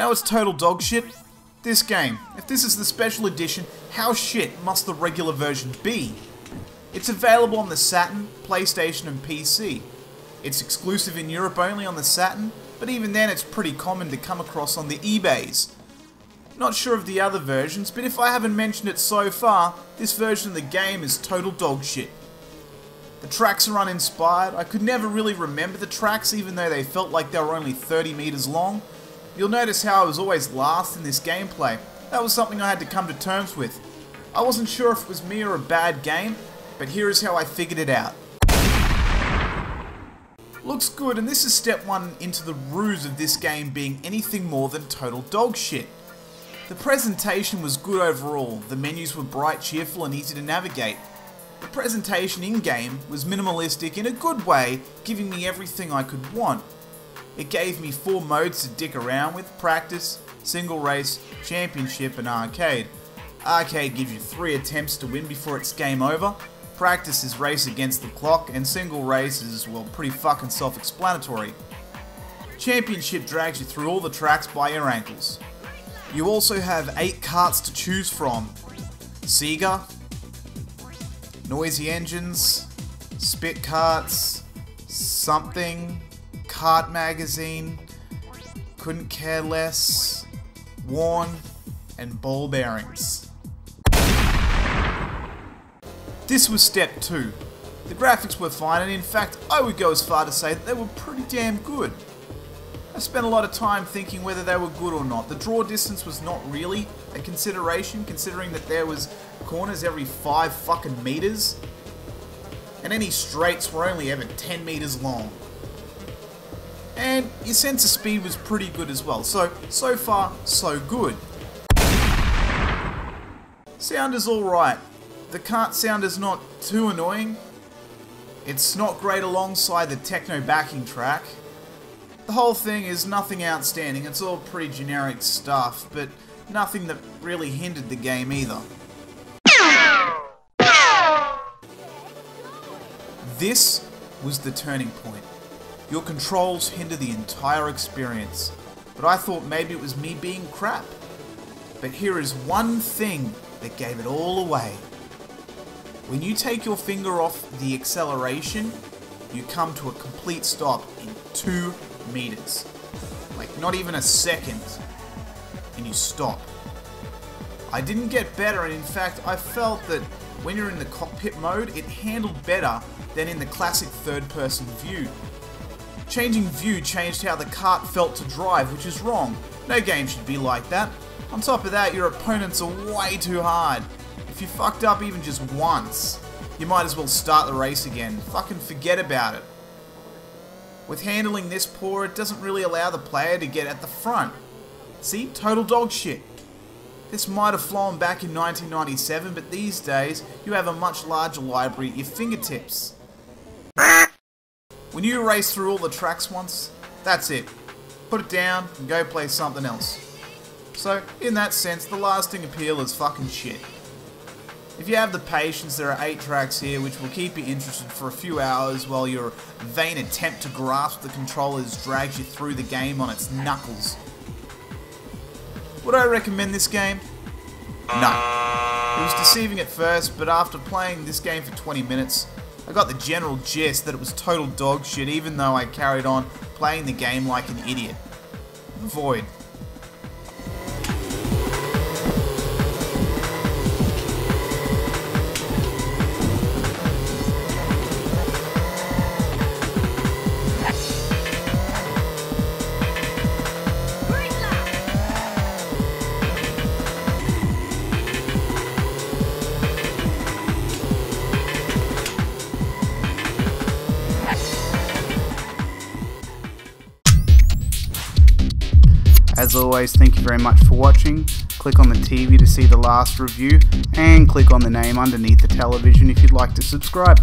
know it's total dog shit? This game. If this is the special edition, how shit must the regular version be? It's available on the Saturn, PlayStation and PC. It's exclusive in Europe only on the Saturn, but even then it's pretty common to come across on the eBays. Not sure of the other versions, but if I haven't mentioned it so far, this version of the game is total dog shit. The tracks are uninspired. I could never really remember the tracks even though they felt like they were only 30 meters long. You'll notice how I was always last in this gameplay. That was something I had to come to terms with. I wasn't sure if it was me or a bad game, but here is how I figured it out. Looks good, and this is step one into the ruse of this game being anything more than total dog shit. The presentation was good overall. The menus were bright, cheerful and easy to navigate. The presentation in-game was minimalistic in a good way, giving me everything I could want. It gave me 4 modes to dick around with: practice, single race, championship and arcade. Arcade gives you 3 attempts to win before it's game over. Practice is race against the clock, and single race is, well, pretty fucking self-explanatory. Championship drags you through all the tracks by your ankles. You also have 8 karts to choose from: Sega, Noisy Engines, Spit Karts, Something, Kart Magazine, Couldn't Care Less, Worn, and Ball Bearings. This was step 2. The graphics were fine, and in fact I would go as far to say that they were pretty damn good. I spent a lot of time thinking whether they were good or not. The draw distance was not really a consideration, considering that there was corners every 5 fucking meters, and any straights were only ever 10 meters long. And your sense of speed was pretty good as well, so far, so good. Sound is alright. The kart sound is not too annoying. It's not great alongside the techno backing track. The whole thing is nothing outstanding. It's all pretty generic stuff, but nothing that really hindered the game either. This was the turning point. Your controls hinder the entire experience, but I thought maybe it was me being crap. But here is one thing that gave it all away. When you take your finger off the acceleration, you come to a complete stop in 2 meters. Like not even a second, and you stop. I didn't get better, and in fact I felt that when you're in the cockpit mode, it handled better than in the classic third-person view. Changing view changed how the kart felt to drive, which is wrong. No game should be like that. On top of that, your opponents are way too hard. If you fucked up even just once, you might as well start the race again. Fucking forget about it. With handling this poor, it doesn't really allow the player to get at the front. See? Total dog shit. This might have flown back in 1997, but these days, you have a much larger library at your fingertips. When you race through all the tracks once, that's it. Put it down and go play something else. So, in that sense, the lasting appeal is fucking shit. If you have the patience, there are 8 tracks here which will keep you interested for a few hours while your vain attempt to grasp the controllers drags you through the game on its knuckles. Would I recommend this game? No. It was deceiving at first, but after playing this game for 20 minutes, I got the general gist that it was total dog shit, even though I carried on playing the game like an idiot. Void. As always, thank you very much for watching. Click on the TV to see the last review, and click on the name underneath the television if you'd like to subscribe.